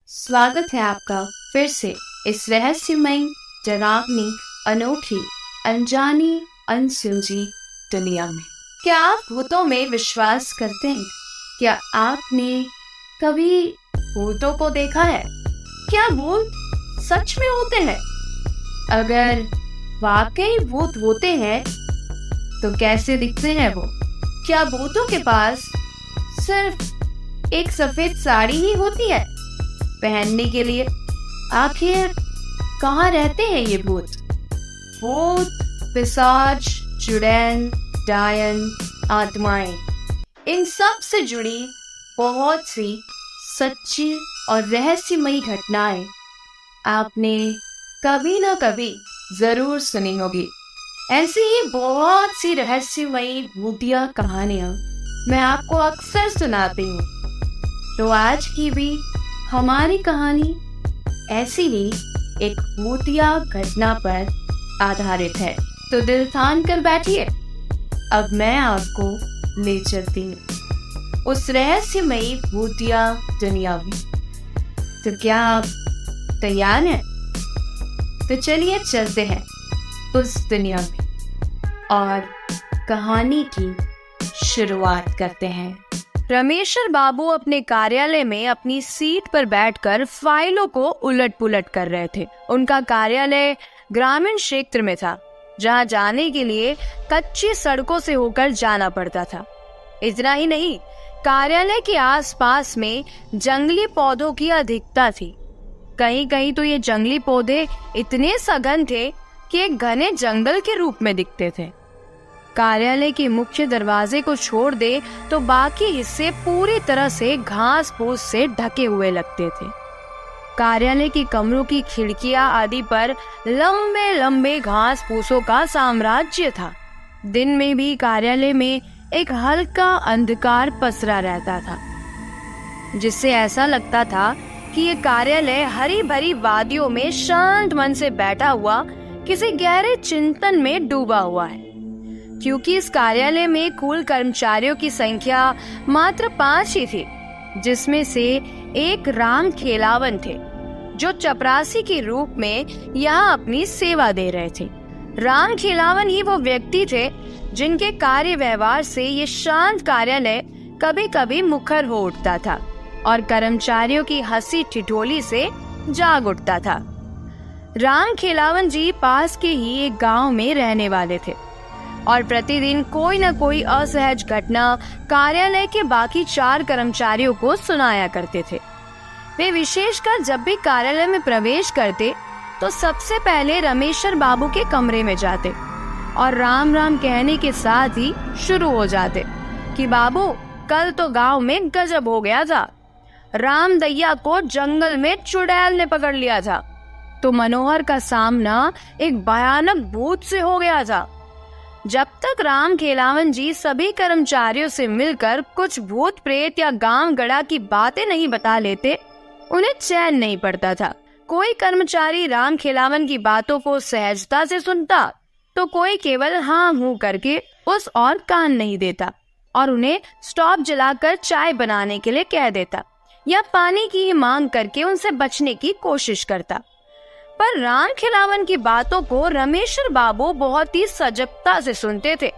स्वागत है आपका फिर से इस रहस्यमयी, डरावनी, अनोखी, अनजानी, अनसुलझी दुनिया में। क्या आप भूतों में विश्वास करते हैं? क्या आपने कभी भूतों को देखा है? क्या भूत सच में होते हैं? अगर वाकई भूत होते हैं तो कैसे दिखते हैं वो? क्या भूतों के पास सिर्फ एक सफेद साड़ी ही होती है पहनने के लिए? आखिर कहाँ रहते हैं ये भूत? भूत, पिशाच, चुड़ैल, डायन, आत्माएं, इन सब से जुड़ी बहुत सी सच्ची और रहस्यमयी घटनाएं आपने कभी ना कभी जरूर सुनी होगी। ऐसी ही बहुत सी रहस्यमयी भूतिया कहानियां मैं आपको अक्सर सुनाती हूँ। तो आज की भी हमारी कहानी ऐसी ही एक भूतिया घटना पर आधारित है। तो दिल थाम कर बैठिए, अब मैं आपको ले चलती हूँ उस रहस्यमयी भूतिया दुनिया में। तो क्या आप तैयार हैं? तो चलिए चलते हैं उस दुनिया में और कहानी की शुरुआत करते हैं। रमेशर बाबू अपने कार्यालय में अपनी सीट पर बैठकर फाइलों को उलट पुलट कर रहे थे। उनका कार्यालय ग्रामीण क्षेत्र में था, जहां जाने के लिए कच्ची सड़कों से होकर जाना पड़ता था। इतना ही नहीं, कार्यालय के आसपास में जंगली पौधों की अधिकता थी। कहीं कहीं तो ये जंगली पौधे इतने सघन थे कि एक घने जंगल के रूप में दिखते थे। कार्यालय के मुख्य दरवाजे को छोड़ दे तो बाकी हिस्से पूरी तरह से घास फूस से ढके हुए लगते थे। कार्यालय के कमरों की खिड़कियां आदि पर लंबे लंबे घास फूसों का साम्राज्य था। दिन में भी कार्यालय में एक हल्का अंधकार पसरा रहता था, जिससे ऐसा लगता था कि ये कार्यालय हरी भरी वादियों में शांत मन से बैठा हुआ किसी गहरे चिंतन में डूबा हुआ है। क्योंकि इस कार्यालय में कुल कर्मचारियों की संख्या मात्र 5 ही थी, जिसमें से एक राम खेलावन थे, जो चपरासी के रूप में यहाँ अपनी सेवा दे रहे थे। राम खेलावन ही वो व्यक्ति थे जिनके कार्य व्यवहार से ये शांत कार्यालय कभी कभी मुखर हो उठता था और कर्मचारियों की हंसी ठिठोली से जाग उठता था। राम खेलावन जी पास के ही एक गांव में रहने वाले थे और प्रतिदिन कोई न कोई असहज घटना कार्यालय के बाकी 4 कर्मचारियों को सुनाया करते थे। वे विशेषकर जब भी कार्यालय में प्रवेश करते तो सबसे पहले रमेशर बाबू के कमरे में जाते और राम राम कहने के साथ ही शुरू हो जाते कि बाबू, कल तो गांव में गजब हो गया था। राम दैया को जंगल में चुड़ैल ने पकड़ लिया था, तो मनोहर का सामना एक भयानक भूत से हो गया था। जब तक राम खेलावन जी सभी कर्मचारियों से मिलकर कुछ भूत प्रेत या गांव गड़ा की बातें नहीं बता लेते, उन्हें चैन नहीं पड़ता था। कोई कर्मचारी राम खेलावन की बातों को सहजता से सुनता तो कोई केवल हाँ हूँ करके उस और कान नहीं देता और उन्हें स्टोव जलाकर चाय बनाने के लिए कह देता या पानी की मांग करके उनसे बचने की कोशिश करता। पर राम खिलावन की बातों को रमेशर बाबू बहुत ही सजगता से सुनते थे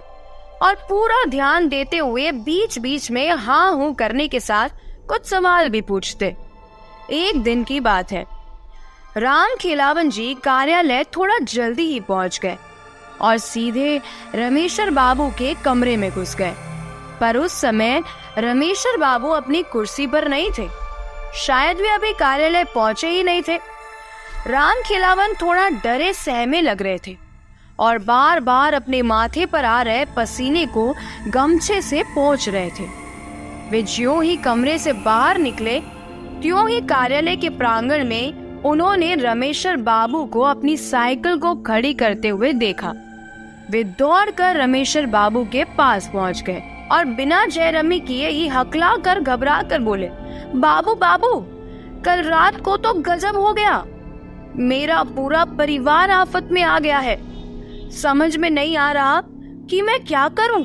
और पूरा ध्यान देते हुए बीच बीच में हाँ हूँ करने के साथ कुछ सवाल भी पूछते। एक दिन की बात है, राम खिलावन जी कार्यालय थोड़ा जल्दी ही पहुंच गए और सीधे रमेशर बाबू के कमरे में घुस गए। पर उस समय रमेशर बाबू अपनी कुर्सी पर नहीं थे, शायद वे अभी कार्यालय पहुंचे ही नहीं थे। राम खिलावन थोड़ा डरे सहमे लग रहे थे और बार बार अपने माथे पर आ रहे पसीने को गमछे से पोंछ रहे थे। वे ज्यों ही कमरे से बाहर निकले, त्यों ही कार्यालय के प्रांगण में उन्होंने रमेशर बाबू को अपनी साइकिल को खड़ी करते हुए देखा। वे दौड़कर रमेशर बाबू के पास पहुंच गए और बिना जयरमी किए ही हकला कर घबरा कर बोले, बाबू बाबू, कल रात को तो गजब हो गया। मेरा पूरा परिवार आफत में आ गया है। समझ में नहीं आ रहा कि मैं क्या करूं।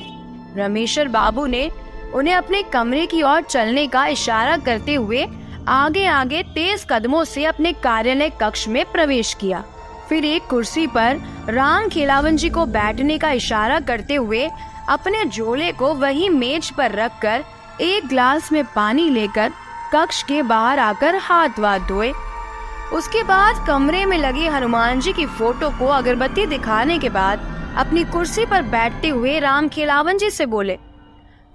रमेशर बाबू ने उन्हें अपने कमरे की ओर चलने का इशारा करते हुए आगे आगे तेज कदमों से अपने कार्यालय कक्ष में प्रवेश किया। फिर एक कुर्सी पर राम खिलावन जी को बैठने का इशारा करते हुए अपने झोले को वही मेज पर रखकर एक ग्लास में पानी लेकर कक्ष के बाहर आकर हाथ वाथ धोए। उसके बाद कमरे में लगे हनुमान जी की फोटो को अगरबत्ती दिखाने के बाद अपनी कुर्सी पर बैठते हुए राम खिलावन जी से बोले,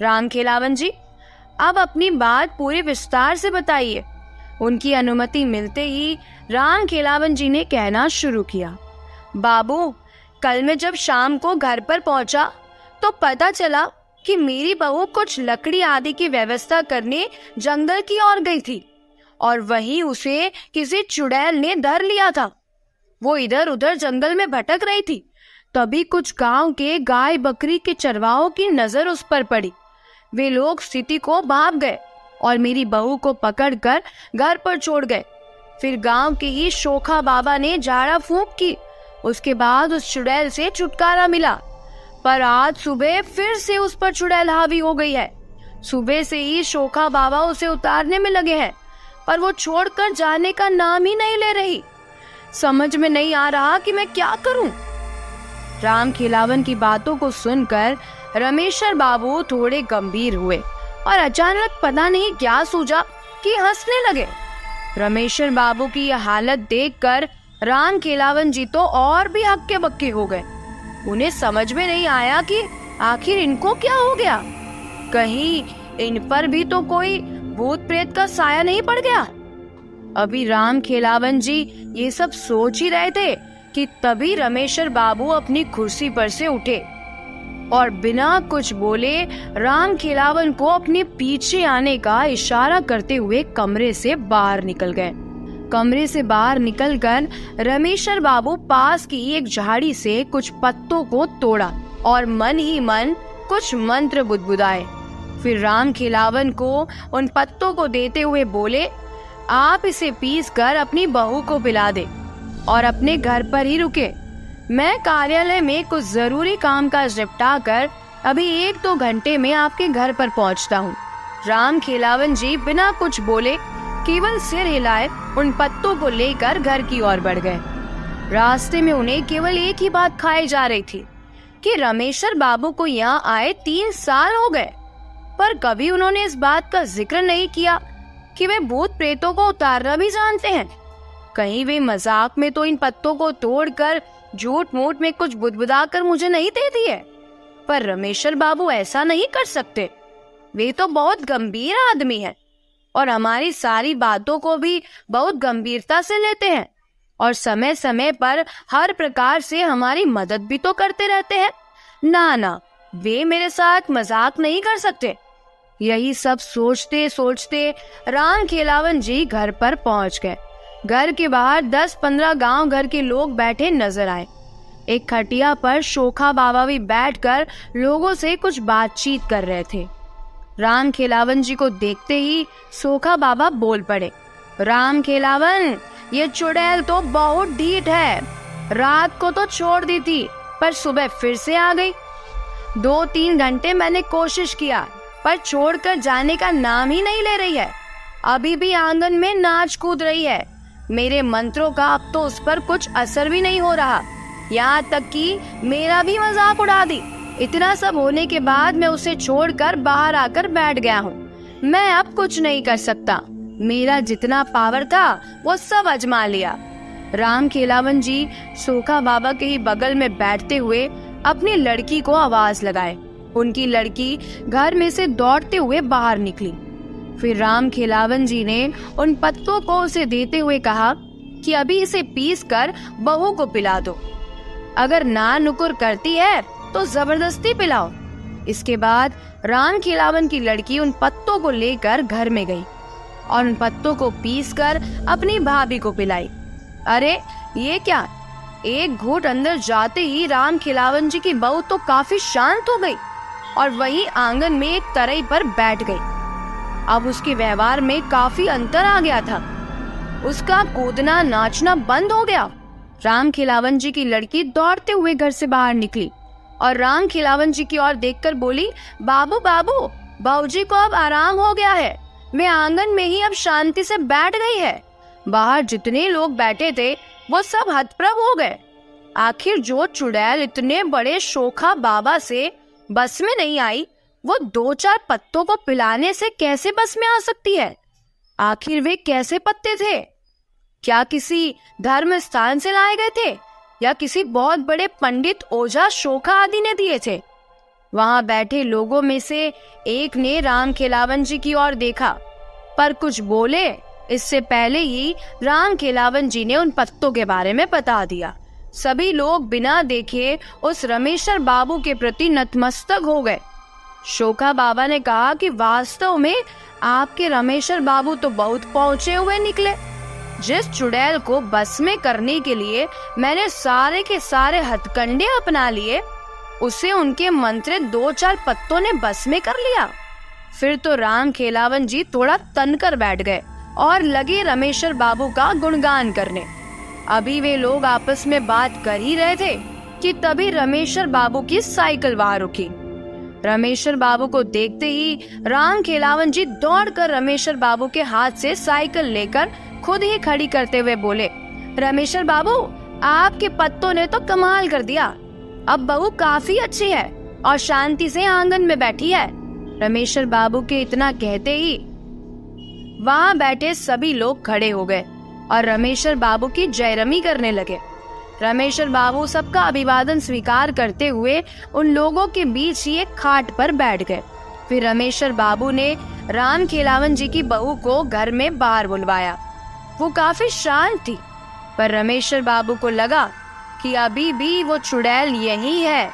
राम खिलावन जी, अब अपनी बात पूरी विस्तार से बताइए। उनकी अनुमति मिलते ही राम खिलावन जी ने कहना शुरू किया, बाबू, कल मैं जब शाम को घर पर पहुंचा तो पता चला कि मेरी बहू कुछ लकड़ी आदि की व्यवस्था करने जंगल की ओर गई थी और वहीं उसे किसी चुड़ैल ने धर लिया था। वो इधर उधर जंगल में भटक रही थी। तभी कुछ गांव के गाय बकरी के चरवाहों की नजर उस पर पड़ी। वे लोग स्थिति को भाप गए और मेरी बहू को पकड़कर घर पर छोड़ गए। फिर गांव के ही शोखा बाबा ने झाड़ा फूंक की। उसके बाद उस चुड़ैल से छुटकारा मिला, पर आज सुबह फिर से उस पर चुड़ैल हावी हो गई है। सुबह से ही शोखा बाबा उसे उतारने में लगे हैं, पर वो छोड़कर जाने का नाम ही नहीं ले रही। समझ में नहीं आ रहा कि मैं क्या करूं। राम खिलावन की बातों को सुनकर रमेशर बाबू थोड़े गंभीर हुए और अचानक पता नहीं क्या सूझा कि हंसने लगे। रमेशर बाबू की यह हालत देखकर राम खिलावन जी तो और भी हक्के बक्के हो गए। उन्हें समझ में नहीं आया कि आखिर इनको क्या हो गया। कहीं इन पर भी तो कोई भूत प्रेत का साया नहीं पड़ गया। अभी राम खिलावन जी ये सब सोच ही रहे थे कि तभी रमेशर बाबू अपनी कुर्सी पर से उठे और बिना कुछ बोले राम खिलावन को अपने पीछे आने का इशारा करते हुए कमरे से बाहर निकल गए। कमरे से बाहर निकलकर रमेशर बाबू पास की एक झाड़ी से कुछ पत्तों को तोड़ा और मन ही मन कुछ मंत्र बुदबुदाए। फिर राम खिलावन को उन पत्तों को देते हुए बोले, आप इसे पीस कर अपनी बहू को पिला दे और अपने घर पर ही रुके। मैं कार्यालय में कुछ जरूरी काम काज निपटा कर अभी 1-2 घंटे में आपके घर पर पहुंचता हूँ। राम खिलावन जी बिना कुछ बोले केवल सिर हिलाए उन पत्तों को लेकर घर की ओर बढ़ गए। रास्ते में उन्हें केवल एक ही बात खाई जा रही थी कि रमेशर बाबू को यहाँ आए 3 साल हो गए, पर कभी उन्होंने इस बात का जिक्र नहीं किया कि वे भूत प्रेतों को उतारना भी जानते हैं। कहीं वे मजाक में तो इन पत्तों को तोड़कर झूठ मूठ में कुछ बुदबुदा कर मुझे नहीं दे दिए, पर रमेशर बाबू ऐसा नहीं कर सकते। वे तो बहुत गंभीर आदमी हैं और हमारी सारी बातों को भी बहुत गंभीरता से लेते हैं और समय समय पर हर प्रकार से हमारी मदद भी तो करते रहते हैं। ना, वे मेरे साथ मजाक नहीं कर सकते। यही सब सोचते सोचते राम खिलावन जी घर पर पहुंच गए। घर के बाहर 10-15 गांव घर के लोग बैठे नजर आए। एक खटिया पर शोखा बाबा भी बैठकर लोगों से कुछ बातचीत कर रहे थे। राम खिलावन जी को देखते ही सोखा बाबा बोल पड़े, राम खिलावन, ये चुड़ैल तो बहुत ढीठ है। रात को तो छोड़ दी थी, पर सुबह फिर से आ गई। 2-3 घंटे मैंने कोशिश किया, पर छोड़कर जाने का नाम ही नहीं ले रही है। अभी भी आंगन में नाच कूद रही है। मेरे मंत्रों का अब तो उस पर कुछ असर भी नहीं हो रहा, यहाँ तक कि मेरा भी मजाक उड़ा दी। इतना सब होने के बाद मैं उसे छोड़कर बाहर आकर बैठ गया हूँ। मैं अब कुछ नहीं कर सकता। मेरा जितना पावर था वो सब आजमा लिया। राम खिलावन जी सोखा बाबा के ही बगल में बैठते हुए अपनी लड़की को आवाज लगाए। उनकी लड़की घर में से दौड़ते हुए बाहर निकली। फिर राम खिलावन जी ने उन पत्तों को उसे देते हुए कहा कि अभी इसे पीस कर बहू को पिला दो। अगर ना नुकुर करती है तो जबरदस्ती पिलाओ। इसके बाद राम खिलावन की लड़की उन पत्तों को लेकर घर में गई और उन पत्तों को पीसकर अपनी भाभी को पिलाई। अरे ये क्या! एक घूंट अंदर जाते ही राम खिलावन जी की बहू तो काफी शांत हो गई और वहीं आंगन में एक तराई पर बैठ गई। अब उसके व्यवहार में काफी अंतर आ गया था। उसका कूदना नाचना बंद हो गया। राम खिलावन जी की लड़की दौड़ते हुए घर से बाहर निकली और राम खिलावन जी की ओर देखकर बोली, बाबू बाबू, बाबूजी को अब आराम हो गया है। वे आंगन में ही अब शांति से बैठ गई है। बाहर जितने लोग बैठे थे वो सब हतप्रभ हो गए। आखिर जो चुड़ैल इतने बड़े शोखा बाबा से बस में नहीं आई, वो 2-4 पत्तों को पिलाने से कैसे बस में आ सकती है? आखिर वे कैसे पत्ते थे? क्या किसी धर्म स्थान से लाए गए थे या किसी बहुत बड़े पंडित, ओझा, शोखा आदि ने दिए थे? वहां बैठे लोगों में से एक ने राम खेलावन जी की ओर देखा, पर कुछ बोले इससे पहले ही राम खेलावन जी ने उन पत्तों के बारे में बता दिया। सभी लोग बिना देखे उस रमेशर बाबू के प्रति नतमस्तक हो गए। शोखा बाबा ने कहा कि वास्तव में आपके रमेशर बाबू तो बहुत पहुंचे हुए निकले। जिस चुड़ैल को बस में करने के लिए मैंने सारे के सारे हथकंडे अपना लिए, उसे उनके मंत्रित 2-4 पत्तों ने बस में कर लिया। फिर तो राम खेलावन जी थोड़ा तन कर बैठ गए और लगे रमेशर बाबू का गुणगान करने। अभी वे लोग आपस में बात कर ही रहे थे कि तभी रमेशर बाबू की साइकिल वहां रुकी। रमेशर बाबू को देखते ही राम खेलावन जी दौड़कर रमेशर बाबू के हाथ से साइकिल लेकर खुद ही खड़ी करते हुए बोले, रमेशर बाबू, आपके पत्तों ने तो कमाल कर दिया। अब बहू काफी अच्छी है और शांति से आंगन में बैठी है। रमेशर बाबू के इतना कहते ही वहां बैठे सभी लोग खड़े हो गए और रमेशर बाबू की जयरमी करने लगे। रमेशर बाबू सबका अभिवादन स्वीकार करते हुए उन लोगों के बीच ही एक खाट पर बैठ गए। फिर रमेशर बाबू ने राम खेलावन जी की बहू को घर में बाहर बुलवाया। वो काफी शांत थी, पर रमेशर बाबू को लगा कि अभी भी वो चुड़ैल यही है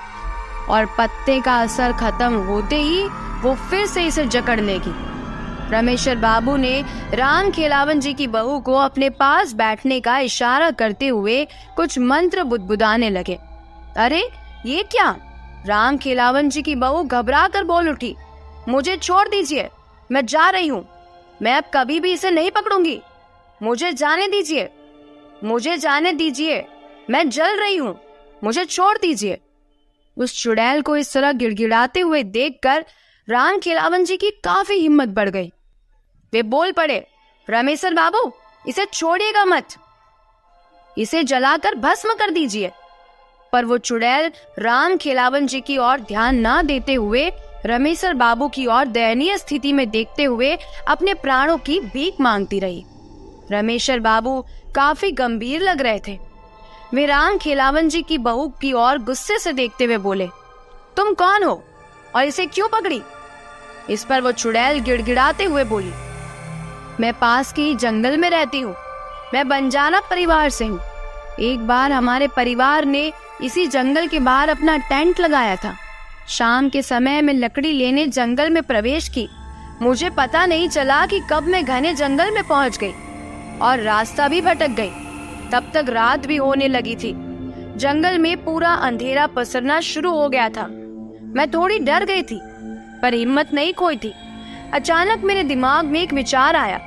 और पत्ते का असर खत्म होते ही वो फिर से इसे जकड़ लेगी। रमेशर बाबू ने राम खेलावन जी की बहू को अपने पास बैठने का इशारा करते हुए कुछ मंत्र बुदबुदाने लगे। अरे ये क्या? राम खेलावन जी की बहू घबरा कर बोल उठी, मुझे छोड़ दीजिए, मैं जा रही हूँ। मैं अब कभी भी इसे नहीं पकड़ूंगी। मुझे जाने दीजिए, मुझे जाने दीजिए, मैं जल रही हूँ, मुझे छोड़ दीजिए। उस चुड़ैल को इस तरह गिड़गिड़ाते हुए देखकर राम खेलावन जी की काफी हिम्मत बढ़ गई। वे बोल पड़े, रमेशर बाबू, इसे छोड़िएगा मत, इसे जलाकर भस्म कर दीजिए। पर वो चुड़ैल राम खेलावन जी की ओर ध्यान ना देते हुए रमेशर बाबू की ओर दयनीय स्थिति में देखते हुए अपने प्राणों की भीख मांगती रही। रमेशर बाबू काफी गंभीर लग रहे थे। वे राम खेलावन जी की बहू की ओर गुस्से से देखते हुए बोले, तुम कौन हो और इसे क्यों पकड़ी? इस पर वो चुड़ैल गिड़गिड़ाते हुए बोली, मैं पास के ही जंगल में रहती हूँ, मैं बंजारा परिवार से हूँ। एक बार हमारे परिवार ने इसी जंगल के बाहर अपना टेंट लगाया था। शाम के समय मैं लकड़ी लेने जंगल में प्रवेश की। मुझे पता नहीं चला कि कब मैं घने जंगल में पहुंच गई और रास्ता भी भटक गई। तब तक रात भी होने लगी थी। जंगल में पूरा अंधेरा पसरना शुरू हो गया था। मैं थोड़ी डर गई थी, पर हिम्मत नहीं खोई थी। अचानक मेरे दिमाग में एक विचार आया।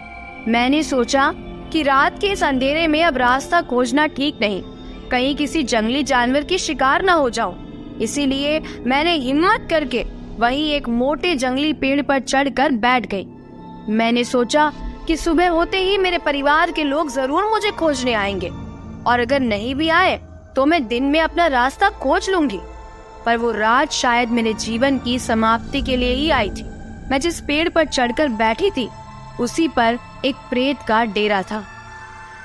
मैंने सोचा कि रात के इस अंधेरे में अब रास्ता खोजना ठीक नहीं, कहीं किसी जंगली जानवर की शिकार ना हो जाऊं। इसीलिए मैंने हिम्मत करके वहीं एक मोटे जंगली पेड़ पर चढ़कर बैठ गई। मैंने सोचा कि सुबह होते ही मेरे परिवार के लोग जरूर मुझे खोजने आएंगे और अगर नहीं भी आए तो मैं दिन में अपना रास्ता खोज लूंगी। पर वो रात शायद मेरे जीवन की समाप्ति के लिए ही आई थी। मैं जिस पेड़ पर चढ़कर बैठी थी उसी पर एक प्रेत का डेरा था।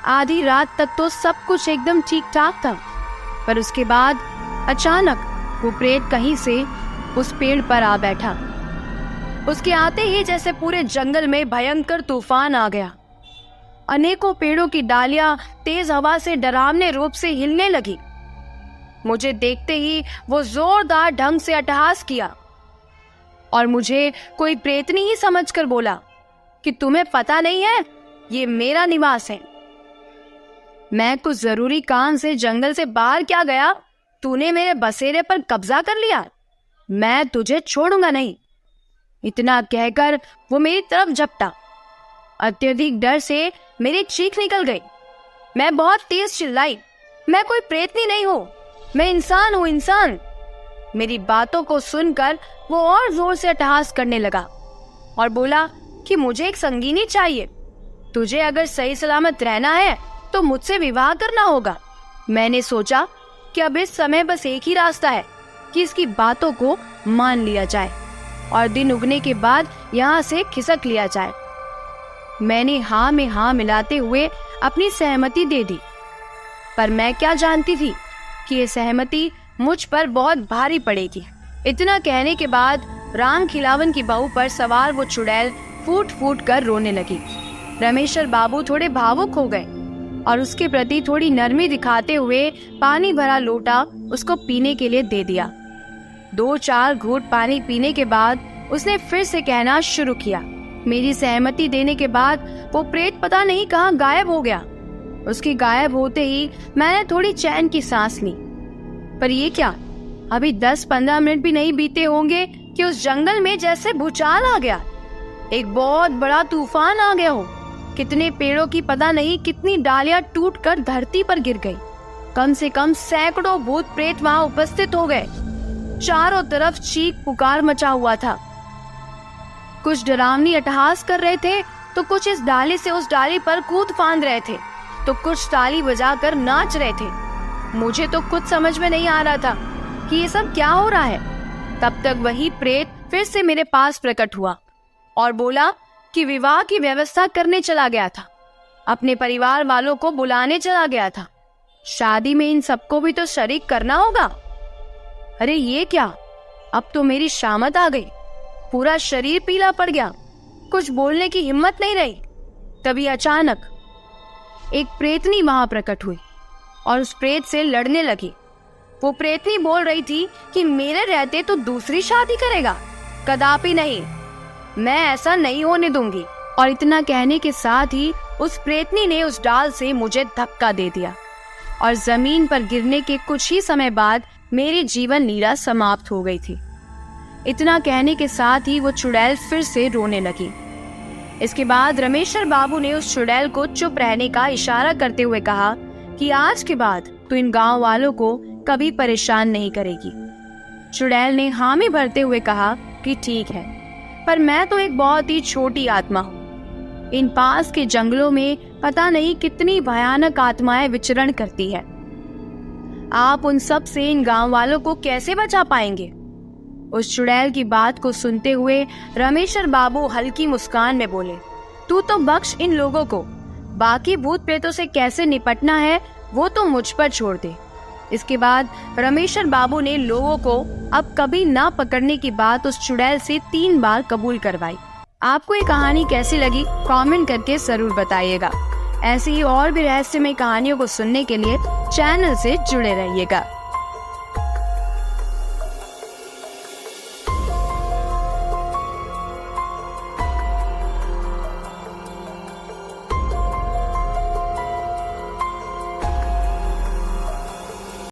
आधी रात तक तो सब कुछ एकदम ठीक ठाक था, पर उसके बाद अचानक वो प्रेत कहीं से उस पेड़ पर आ बैठा। उसके आते ही जैसे पूरे जंगल में भयंकर तूफान आ गया। अनेकों पेड़ों की डालियां तेज हवा से डरावने रूप से हिलने लगी। मुझे देखते ही वो जोरदार ढंग से अट्टहास किया और मुझे कोई प्रेतनी ही समझकर बोला कि तुम्हें पता नहीं है, ये मेरा निवास है। मैं कुछ जरूरी काम से जंगल से बाहर क्या गया, तूने मेरे बसेरे पर कब्जा कर लिया, मैं तुझे छोड़ूंगा नहीं। इतना कहकर वो मेरी तरफ झपटा। अत्यधिक डर से मेरी चीख निकल गई। मैं बहुत तेज चिल्लाई, मैं कोई प्रेतनी नहीं हूँ, मैं इंसान हूँ, इंसान। मेरी बातों को सुनकर वो और जोर से अट्टहास करने लगा और बोला, कि मुझे एक संगीनी चाहिए। तुझे अगर सही सलामत रहना है तो मुझसे विवाह करना होगा। मैंने सोचा कि अब इस समय बस एक ही रास्ता है कि इसकी बातों को मान लिया जाए और दिन उगने के बाद यहाँ से खिसक लिया जाए। मैंने हाँ में हाँ मिलाते हुए अपनी सहमति दे दी, पर मैं क्या जानती थी कि ये सहमति मुझ पर बहुत भारी पड़ेगी। इतना कहने के बाद राम खिलावन की बहू पर सवार वो चुड़ैल फूट फूट कर रोने लगी। रमेश्वर बाबू थोड़े भावुक हो गए और उसके प्रति थोड़ी नरमी दिखाते हुए पानी भरा लोटा उसको पीने के लिए दे दिया। 2-4 घूंट पानी पीने के बाद उसने फिर से कहना शुरू किया। मेरी सहमति देने के बाद वो प्रेत पता नहीं कहाँ गायब हो गया। उसके गायब होते ही मैंने थोड़ी चैन की सांस ली। पर ये क्या, अभी 10-15 मिनट भी नहीं बीते होंगे कि उस जंगल में जैसे भूचाल आ गया। एक बहुत बड़ा तूफान आ गया हो। कितने पेड़ों की पता नहीं कितनी डालियां टूटकर धरती पर गिर गई। कम से कम सैकड़ों भूत प्रेत वहां उपस्थित हो गए। चारों तरफ चीख पुकार मचा हुआ था। कुछ डरावनी अट्टहास कर रहे थे तो कुछ इस डाली से उस डाली पर कूद फांद रहे थे तो कुछ ताली बजाकर नाच रहे थे। मुझे तो कुछ समझ में नहीं आ रहा था कि ये सब क्या हो रहा है। तब तक वही प्रेत फिर से मेरे पास प्रकट हुआ और बोला कि विवाह की व्यवस्था करने चला गया था, अपने परिवार वालों को बुलाने चला गया था। शादी में इन सबको भी तो शरीक करना होगा। अरे ये क्या, अब तो मेरी शामत आ गई। पूरा शरीर पीला पड़ गया, कुछ बोलने की हिम्मत नहीं रही। तभी अचानक एक प्रेतनी वहां प्रकट हुई और उस प्रेत से लड़ने लगी। वो प्रेतनी बोल रही थी कि मेरे रहते तो दूसरी शादी करेगा, कदापि नहीं, मैं ऐसा नहीं होने दूंगी। और इतना कहने के साथ ही उस प्रेतनी ने उस डाल से मुझे धक्का दे दिया और जमीन पर गिरने के कुछ ही समय बाद मेरी जीवन लीला समाप्त हो गई थी। इतना कहने के साथ ही वो चुड़ैल फिर से रोने लगी। इसके बाद रमेश्वर बाबू ने उस चुड़ैल को चुप रहने का इशारा करते हुए कहा कि आज के बाद तू इन गांव वालों को कभी परेशान नहीं करेगी। चुड़ैल ने हामी भरते हुए कहा कि ठीक है, पर मैं तो एक बहुत ही छोटी आत्मा हूँ। इन पास के जंगलों में पता नहीं कितनी भयानक आत्माएं विचरण करती है। आप उन सब से इन गांव वालों को कैसे बचा पाएंगे? उस चुड़ैल की बात को सुनते हुए रमेश्वर बाबू हल्की मुस्कान में बोले, तू तो बख्श इन लोगों को, बाकी भूत प्रेतों से कैसे निपटना है वो तो मुझ पर छोड़ दे। इसके बाद रमेश्वर बाबू ने लोगों को अब कभी ना पकड़ने की बात उस चुड़ैल से 3 बार कबूल करवाई। आपको ये कहानी कैसी लगी कमेंट करके जरूर बताइएगा। ऐसी ही और भी रहस्यमय कहानियों को सुनने के लिए चैनल से जुड़े रहिएगा।